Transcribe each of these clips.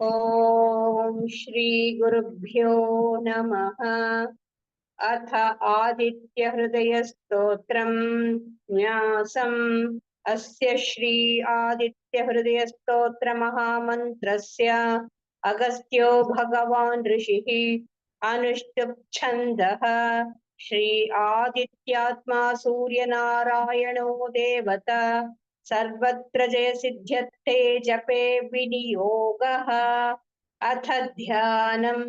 ॐ श्री गुरुभ्यो नमः। अथ आदित्यहृदयस्तोत्रम् न्यासम् अस्य श्री आदित्यहृदयस्तोत्रमहामन्त्रस्य अगस्त्यो भगवान् ऋषिः अनुष्टुप् छन्दः। श्री आदित्यात्मा सूर्यनारायणो देवता सर्वत्र जयसिद्ध्यर्थे जपे विनियोगः। अथ ध्यानम्।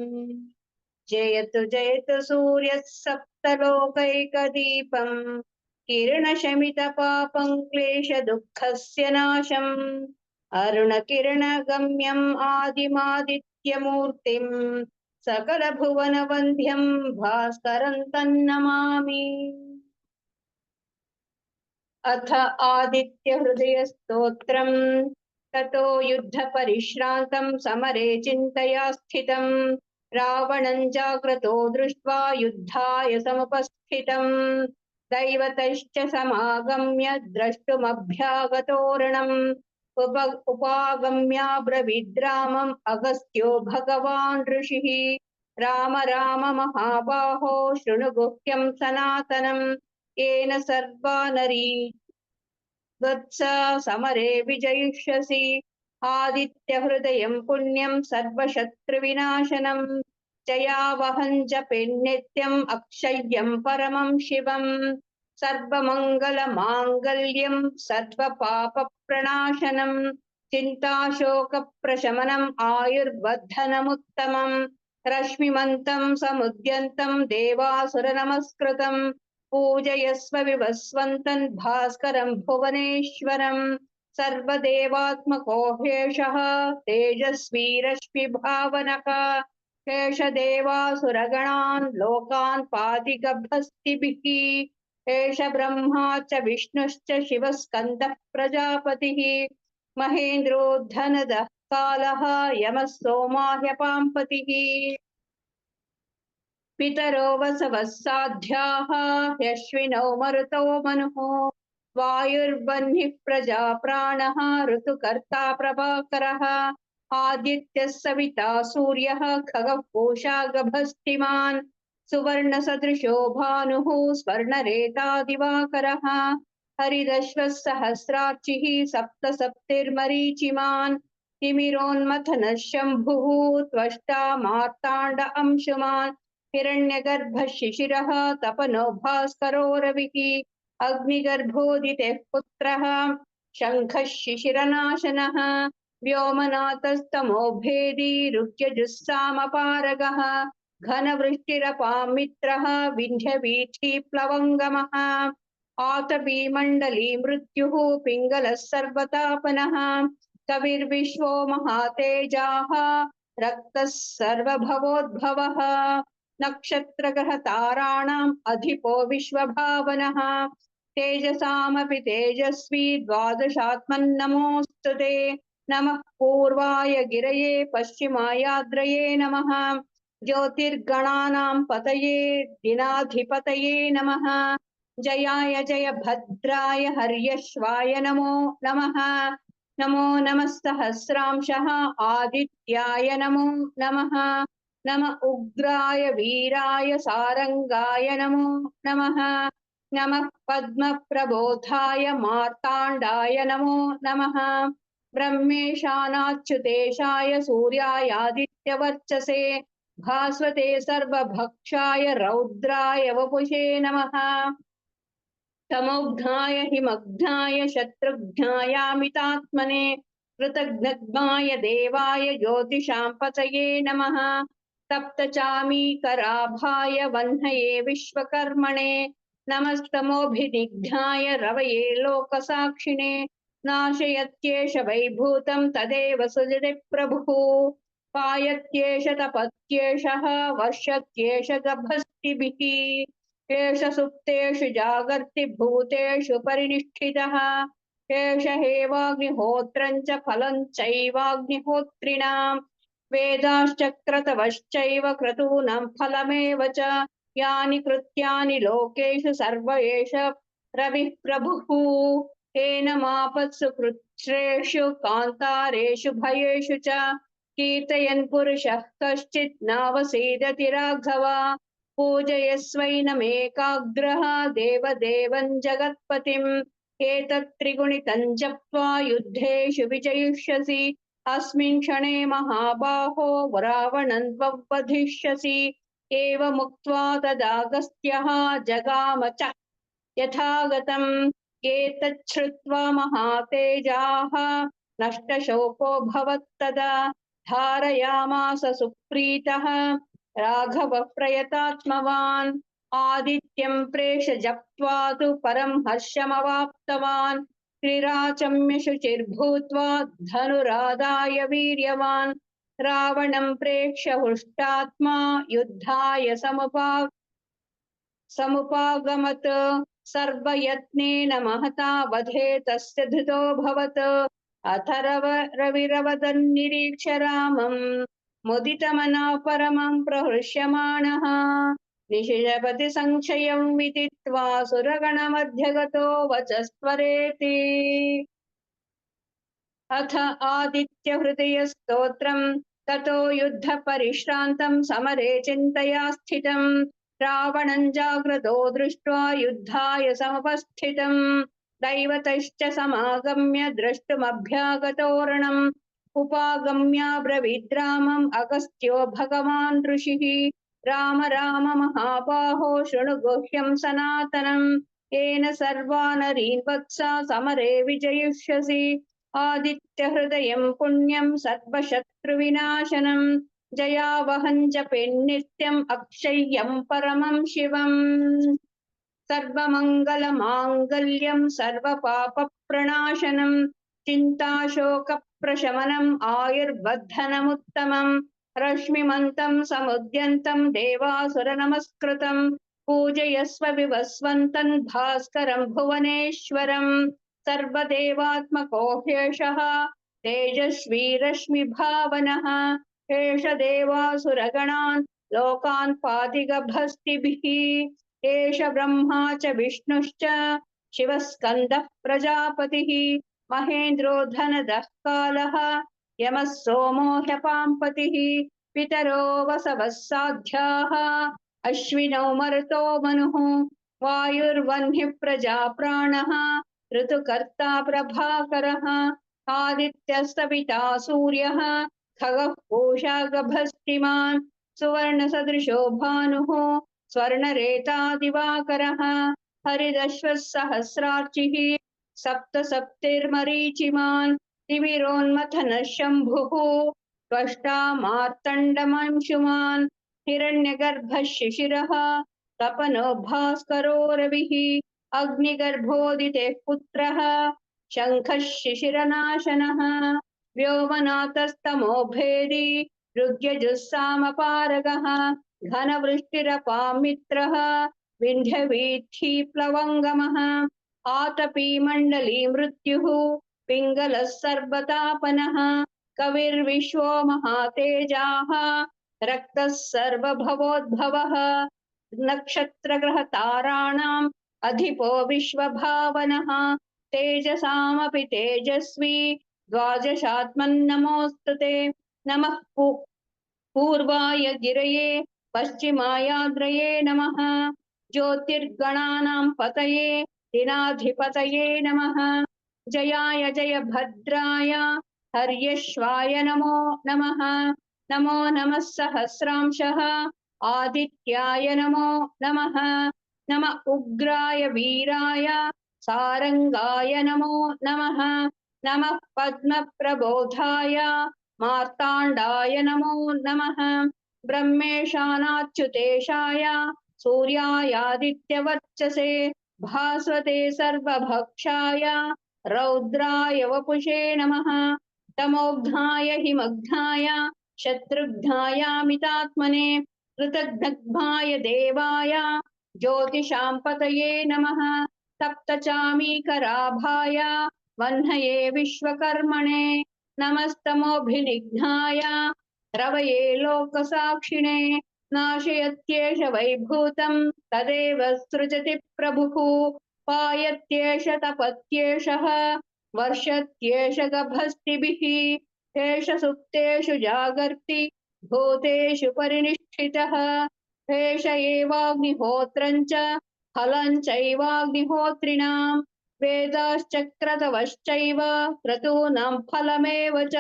जयतु जयतु सूर्यः सप्तलोकैकदीपम् किरणशमितपापं क्लेशदुःखस्य नाशम् अरुणकिरणगम्यम् आदिमादित्यमूर्तिम् सकलभुवनवन्ध्यं भास्करं तन्नमामि। अथ आदित्यहृदयस्तोत्रम्। ततो युद्धपरिश्रान्तं समरे चिन्तया स्थितं रावणं जाग्रतो दृष्ट्वा युद्धाय समुपस्थितं दैवतश्च समागम्य द्रष्टुमभ्यागतोरणम् उपागम्याब्रवीद्रामम् अगस्त्यो भगवान् ऋषिः राम राम महाबाहो शृणु गुह्यं सनातनम् येन सर्वा नरी वत्स समरे विजयिष्यसि आदित्यहृदयं पुण्यं सर्वशत्रुविनाशनं जयावहं जपेन्नित्यम् अक्षय्यं परमं शिवं सर्वमङ्गलमाङ्गल्यं सर्वपापप्रणाशनं चिन्ताशोकप्रशमनम् आयुर्वर्धनमुत्तमम् रश्मिमन्तं समुद्यन्तं देवासुरनमस्कृतं पूजयस्व विवस्वन्तन् भास्करं भुवनेश्वरं सर्वदेवात्मको ह्येषः तेजस्वी रश्मिभावनः शेषदेवासुरगणान् लोकान् पाति गभस्तिभिः एष ब्रह्मा च विष्णुश्च शिवस्कन्दः प्रजापतिः महेन्द्रोद्धनदः कालः यमः सोमाह्यपाम्पतिः पितरो वसवः साध्याः ह्यश्विनौ मरुतो मनुः वायुर्वह्निः प्रजा प्राणः ऋतुकर्ता प्रभाकरः आदित्यः सविता सूर्यः खगः पूषा गभस्तिमान् सुवर्णसदृशो भानुः स्वर्णरेता दिवाकरः हरिदश्वः सहस्रार्चिः सप्त सप्तिर्मरीचिमान् तिमिरोन्मथनः शम्भुः त्वष्टा मार्ताण्ड अंशुमान् हिरण्यगर्भः शिशिरः तपनो भास्करो रविः अग्निगर्भोदितेः पुत्रः शङ्खः शिशिरनाशनः व्योमनाथस्तमो भेदी रुच्यजुस्सामपारगः घनवृष्टिरपां मित्रः विन्ध्यवीथीप्लवङ्गमः आतपीमण्डली मृत्युः पिङ्गलः सर्वतापनः कविर्विश्वो महातेजाः रक्तः सर्वभवोद्भवः नक्षत्रग्रहताराणाम् अधिपो विश्वभावनः तेजसामपि तेजस्वी द्वादशात्मन्नमोऽस्तु ते नमः पूर्वाय गिरये पश्चिमायाद्रये नमः ज्योतिर्गणानां पतये दिनाधिपतये नमः जयाय जय भद्राय हर्यश्वाय नमो नमः नमो नमः सहस्रांशः आदित्याय नमो नमः नम उग्राय वीराय सारंगाय नमो नमः नमः पद्मप्रबोधाय मार्ताण्डाय नमो नमः ब्रह्मेशानाच्युतेशाय सूर्यायादित्यवर्चसे भास्वते सर्वभक्षाय रौद्राय वपुषे नमः तमोघ्नाय हिमघ्नाय शत्रुघ्नायामितात्मने कृतघ्नघ्नाय देवाय ज्योतिषां पतये नमः तप्तचामीकराभाय वह्नये विश्वकर्मणे नमस्तमोभिनिघ्नाय रवये लोकसाक्षिणे नाशयत्येष वैभूतं तदेव सुजते प्रभुः पायत्येष तपत्येषः वर्षत्येष गभस्तिभिः एष सुप्तेषु जागर्ति भूतेषु परिनिष्ठितः एष हेवाग्निहोत्रं च फलं चैवाग्निहोत्रिणां वेदाश्चक्रतवश्चैव क्रतूनां फलमेव च यानि कृत्यानि लोकेषु सर्व एष रविः प्रभुः तेन मापत्सु कृच्छ्रेषु कान्तारेषु भयेषु च कीर्तयन् पुरुषः कश्चित् नावसीदति राघव पूजयस्वैनमेकाग्रः देवदेवं जगत्पतिम् एतत् त्रिगुणितं जप्त्वा युद्धेषु विजयिष्यसि अस्मिन् क्षणे महाबाहो रावणं त्वं वधिष्यसि एवमुक्त्वा तदागस्त्यः जगाम च यथागतम् एतत् श्रुत्वा महातेजाः नष्टशोको भवत्तदा धारयामास सुप्रीतः राघवः प्रयतात्मवान् आदित्यं प्रेष जप्त्वा तु परं हर्षमवाप्तवान् त्रिराचम्य शुचिर्भूत्वा धनुरादाय वीर्यवान् रावणं प्रेक्ष्य हृष्टात्मा युद्धाय समुपागमत् सर्वयत्नेन महता वधे तस्य धृतोऽभवत् अथर्व रविरवदन्निरीक्ष्य रामम् मुदितमनः परमं प्रहृष्यमाणः निशिजपति संशयं विदित्वा सुरगणमध्यगतो वचस्त्वरेति अथ आदित्यहृदयस्तोत्रम् ततो युद्धपरिश्रान्तं समरे चिन्तया स्थितम् रावणं जाग्रतो दृष्ट्वा युद्धाय समुपस्थितम् दैवतश्च समागम्य द्रष्टुमभ्यागतोरणम् उपागम्याब्रवीद्रामम् अगस्त्यो भगवान् ऋषिः राम राम महाबाहो शृणु गुह्यं सनातनम् येन सर्वा नरीन् वत्सा समरे विजयिष्यसि आदित्यहृदयं पुण्यं सर्वशत्रुविनाशनम् जयावहं जपेन्नित्यम् अक्षय्यं परमं शिवम् सर्वमङ्गलमाङ्गल्यं सर्वपापप्रणाशनं चिन्ताशोकप्रशमनम् आयुर्वर्धनमुत्तमम् रश्मिमन्तं समुद्यन्तं देवासुरनमस्कृतं पूजयस्व विवस्वन्तं भास्करं भुवनेश्वरम् सर्वदेवात्मको ह्येषः तेजस्वी रश्मिभावनः एष देवासुरगणान् लोकान् पाति गभस्तिभिः एष ब्रह्मा च विष्णुश्च शिवः स्कन्दः प्रजापतिः महेन्द्रो धनदः कालः यमः सोमो ह्यपाम्पतिः पितरो वसवः साध्याः अश्विनौ मरुतो मनुः वायुर्वह्निः प्रजाप्राणः ऋतुकर्ता प्रभाकरः आदित्यस्तपिता सूर्यः खगः पूषा गभस्तिमान् सुवर्णसदृशो भानुः स्वर्णरेता दिवाकरः हरिदश्वः सहस्रार्चिः सप्त सप्तिर्मरीचिमान् तिमिरोन्मथनः शम्भुः त्वष्टा मार्तण्डमंशुमान् हिरण्यगर्भः शिशिरः तपनो भास्करो रविः अग्निगर्भोदितेः पुत्रः शङ्खः शिशिरनाशनः व्योमनाथस्तमो भेदी ऋग्यजुस्सामपारगः घनवृष्टिरपामित्रः विन्ध्यवीथीप्लवङ्गमः आतपी मण्डली मृत्युः पिङ्गलः सर्वतापनः कविर्विश्वो महातेजाः रक्तः सर्वभवोद्भवः नक्षत्रग्रहताराणाम् अधिपो विश्वभावनः तेजसामपि तेजस्वी द्वादशात्मन्नमोऽस्तु ते नमः पूर्वाय गिरये पश्चिमायाद्रये नमः ज्योतिर्गणानां पतये दिनाधिपतये नमः जयाय जयभद्राय हर्यश्वाय नमो नमः नमो नमः सहस्रांशः आदित्याय नमो नमः नम उग्राय वीराय सारंगाय नमो नमः नमः पद्मप्रबोधाय मार्ताण्डाय नमो नमः ब्रह्मेशानाच्युतेशाय सूर्यायादित्यवर्चसे भास्वते सर्वभक्षाय रौद्राय वपुषे नमः तमोघ्नाय हिमघ्नाय शत्रुघ्नायामितात्मने कृतघ्नघ्नाय देवाय ज्योतिषां पतये नमः सप्तचामीकराभाय वह्नये विश्वकर्मणे नमस्तमोभिनिघ्नाय रवये लोकसाक्षिणे नाशयत्येष वैभूतं तदेव सृजति प्रभुः पायत्येष तपत्येषः वर्षत्येष गभस्तिभिः एष सुप्तेषु जागर्ति भूतेषु परिनिष्ठितः एष एवाग्निहोत्रं च फलं चैवाग्निहोत्रिणां वेदाश्चक्रतवश्चैव क्रतूनां फलमेव च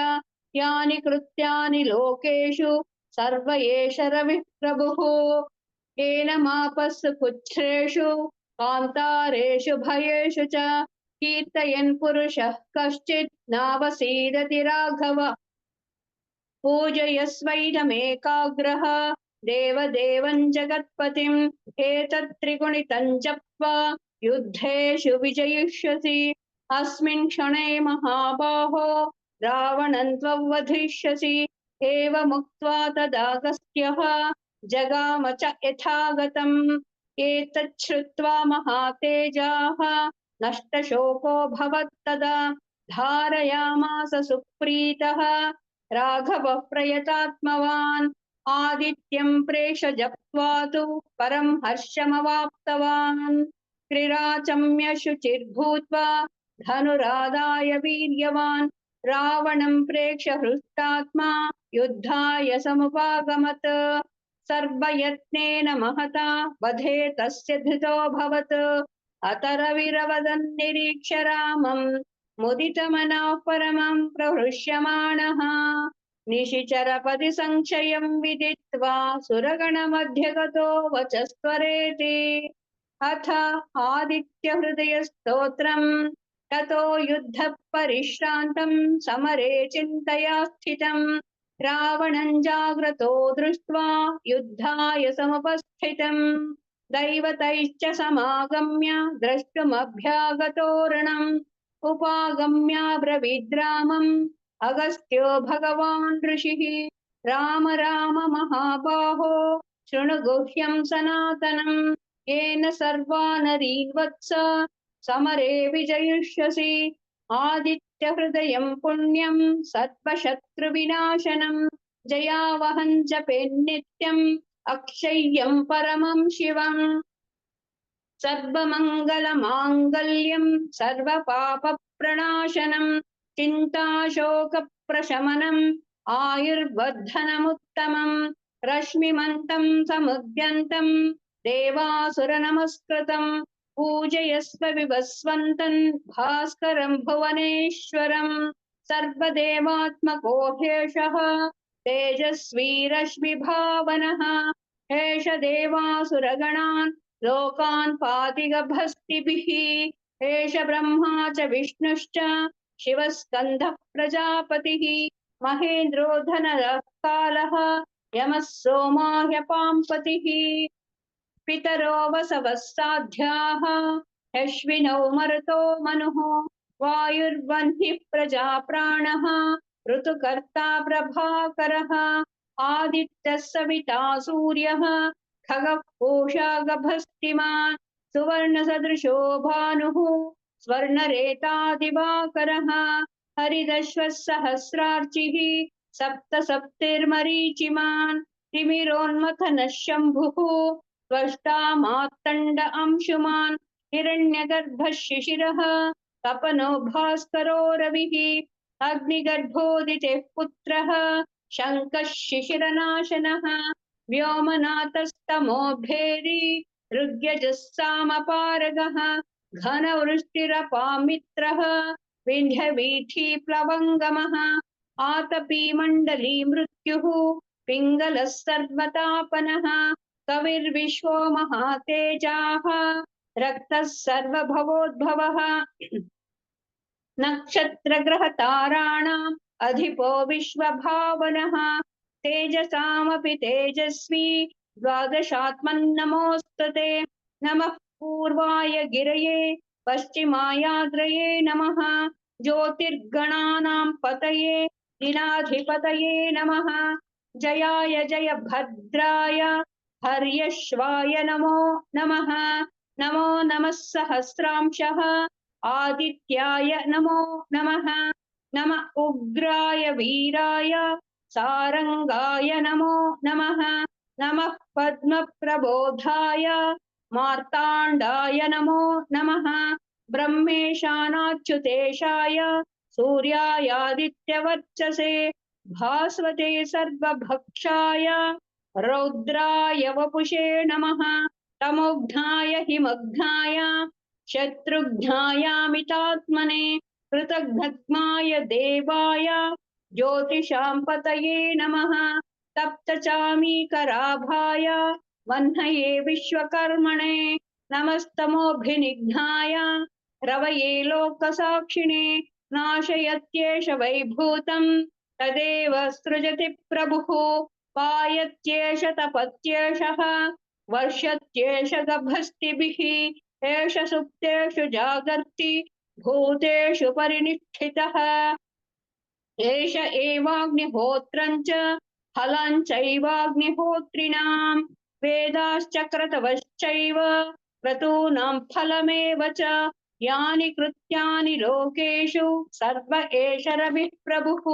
यानि कृत्यानि लोकेषु सर्व एष रविः प्रभुः येनमापस्सु पुच्छ्रेषु कान्तारेषु भयेषु च कीर्तयन् पुरुषः कश्चित् नावसीदति राघव पूजयस्वैनमेकाग्रः देवदेवं जगत्पतिम् एतत् त्रिगुणितं जप्त्वा युद्धेषु विजयिष्यसि अस्मिन् क्षणे महाबाहो रावणं त्ववधिष्यसि एवमुक्त्वा तदागस्त्यः जगाम च यथागतम् एतत् श्रुत्वा महातेजाः नष्टशोको भवत्तदा धारयामास सुप्रीतः राघवः प्रयतात्मवान् आदित्यं प्रेष जप्त्वा तु परं हर्षमवाप्तवान् क्रिराचम्य शुचिर्भूत्वा धनुरादाय वीर्यवान् रावणं प्रेक्ष्य हृष्टात्मा युद्धाय समुपागमत् सर्वयत्नेन महता वधे तस्य धृतोऽभवत् अतरविरवदन् निरीक्ष्य रामम् मुदितमनः परमं प्रहृष्यमाणः निशिचरपति संशयं विदित्वा सुरगणमध्यगतो वचस्त्वरेति अथ आदित्यहृदयस्तोत्रम् ततो युद्धः परिश्रान्तं समरे चिन्तया स्थितम् रावणं जाग्रतो दृष्ट्वा युद्धाय समुपस्थितम् दैवतैश्च समागम्य द्रष्टुमभ्यागतो रणम् उपागम्याब्रवीद्रामम् अगस्त्यो भगवान् ऋषिः राम राम महाबाहो शृणु गुह्यं सनातनम् येन सर्वा नरीन् वत्स समरे विजयिष्यसि आदित्यहृदयं पुण्यं सर्वशत्रुविनाशनं जयावहं जपेन्नित्यम् अक्षय्यं परमं शिवम् सर्वमङ्गलमाङ्गल्यं सर्वपापप्रणाशनं चिन्ताशोकप्रशमनम् आयुर्वर्धनमुत्तमम् रश्मिमन्तं समुद्यन्तं देवासुरनमस्कृतं पूजयस्व विवस्वन्तं भास्करं भुवनेश्वरं सर्वदेवात्मको ह्येषः तेजस्वी रश्मिभावनः एष देवासुरगणान् लोकान् पाति गभस्तिभिः एष ब्रह्मा च विष्णुश्च शिवः स्कन्दः प्रजापतिः महेन्द्रो धनरः कालः यमः सोमा ह्यपाम्पतिः पितरो वसवः साध्याः ह्यश्विनौ मरुतो मनुः वायुर्वह्निः प्रजाप्राणः ऋतुकर्ता प्रभाकरः आदित्यः सविता सूर्यः खगः पूषा गभस्तिमान् सुवर्णसदृशो भानुः स्वर्णरेता दिवाकरः हरिदश्वः सहस्रार्चिः सप्त सप्तिर्मरीचिमान् तिमिरोन्मथनः शम्भुः त्वष्टा मार्तण्ड अंशुमान् हिरण्यगर्भः शिशिरः तपनो भास्करो रविः अग्निगर्भोदितेः पुत्रः शङ्कः शिशिरनाशनः व्योमनाथस्तमोभेदी ऋग्यजः सामपारगः घनवृष्टिरपामित्रः विन्ध्यवीथीप्लवङ्गमः आतपी मण्डली मृत्युः पिङ्गलः सर्वतापनः कविर्विश्वो महातेजाः रक्तः सर्वभवोद्भवः नक्षत्रग्रहताराणाम् अधिपो विश्वभावनः तेजसामपि तेजस्वी द्वादशात्मन्नमोऽस्तु ते नमः पूर्वाय गिरये पश्चिमायाद्रये नमः ज्योतिर्गणानां पतये दिनाधिपतये नमः जयाय जय भद्राय हर्यश्वाय नमो नमः नमो नमः सहस्रांशः आदित्याय नमो नमः नम उग्राय वीराय सारंगाय नमो नमः नमः पद्मप्रबोधाय मार्ताण्डाय नमो नमः ब्रह्मेशानाच्युतेशाय सूर्यायादित्यवर्चसे भास्वते सर्वभक्षाय रौद्राय वपुषे नमः तमोघ्नाय हिमघ्नाय शत्रुघ्नायामितात्मने कृतघ्नाय देवाय ज्योतिषां पतये नमः तप्तचामीकराभाय वह्नये विश्वकर्मणे नमस्तमोऽभिनिघ्नाय रवये लोकसाक्षिणे नाशयत्येष वैभूतं तदेव सृजति प्रभुः पायत्येष तपत्येषः वर्षत्येष गभस्तिभिः एष सुप्तेषु जागर्ति भूतेषु परिनिष्ठितः एष एवाग्निहोत्रं च फलं चैवाग्निहोत्रिणां वेदाश्च क्रतवश्चैव क्रतूनां फलमेव च यानि कृत्यानि लोकेषु सर्व एष रविः प्रभुः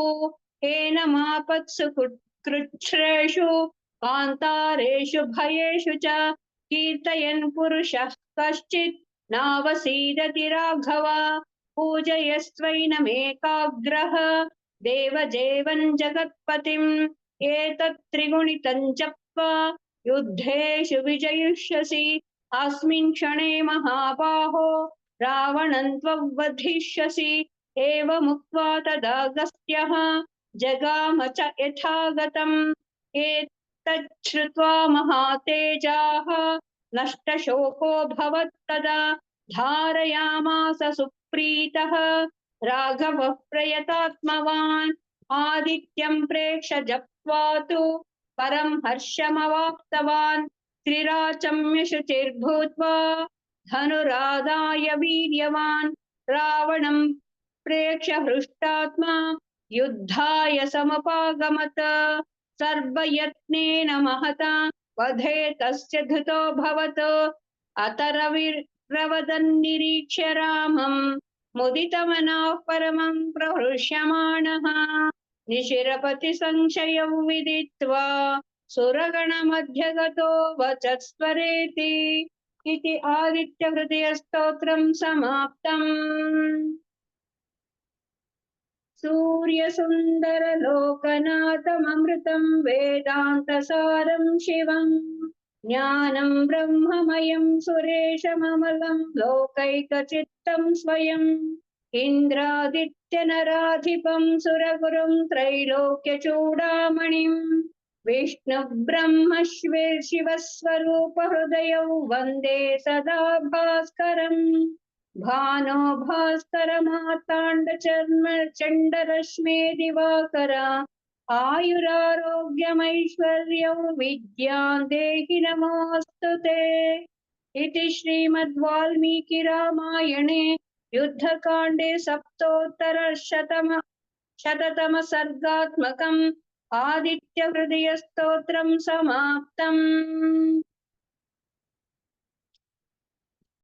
एनमापत्सु कृच्छ्रेषु कान्तारेषु भयेषु च कीर्तयन् पुरुषः कश्चित् नावसीदति राघव पूजयस्त्वैनमेकाग्रः देवजेवन् जगत्पतिम् एतत् त्रिगुणितं जप्त्वा युद्धेषु विजयिष्यसि अस्मिन् क्षणे महाबाहो रावणं त्ववधिष्यसि एवमुक्त्वा तदागस्त्यः जगाम च यथागतम् एतच्छ्रुत्वा महातेजाः नष्टशोको भवत्तदा धारयामास सुप्रीतः राघवः प्रयतात्मवान् आदित्यं प्रेक्ष्य जप्त्वा तु परं हर्षमवाप्तवान् त्रिराचम्य शुचिर्भूत्वा धनुरादाय वीर्यवान् रावणं प्रेक्ष्य हृष्टात्मा युद्धाय समुपागमत् सर्वयत्नेन महता वधे तस्य धृतोऽभवत् अत रविर्रवदन्निरीक्ष्य रामम् मुदितमनः परमं प्रहृष्यमाणः निशिरपति संशयं विदित्वा सुरगणमध्यगतो वचस्त्वरेति इति आदित्यहृदयस्तोत्रं समाप्तम् सूर्यसुन्दरलोकनाथममृतं वेदान्तसारं शिवम् ज्ञानं ब्रह्ममयं सुरेशममलं लोकैकचित्तं स्वयम् इन्द्रादित्यनराधिपं सुरगुरुं त्रैलोक्यचूडामणिम् विष्णुब्रह्मशिवस्वरूपहृदयौ वन्दे सदा भास्करम् भानो भास्करमार्ताण्डचर्मचण्डरश्मे दिवाकर आयुरारोग्यमैश्वर्यौ विद्यां देहि नमोऽस्तु ते इति श्रीमद्वाल्मीकि रामायणे युद्धकाण्डे सप्तोत्तरशततम सर्गात्मकम् आदित्यहृदयस्तोत्रं समाप्तम्।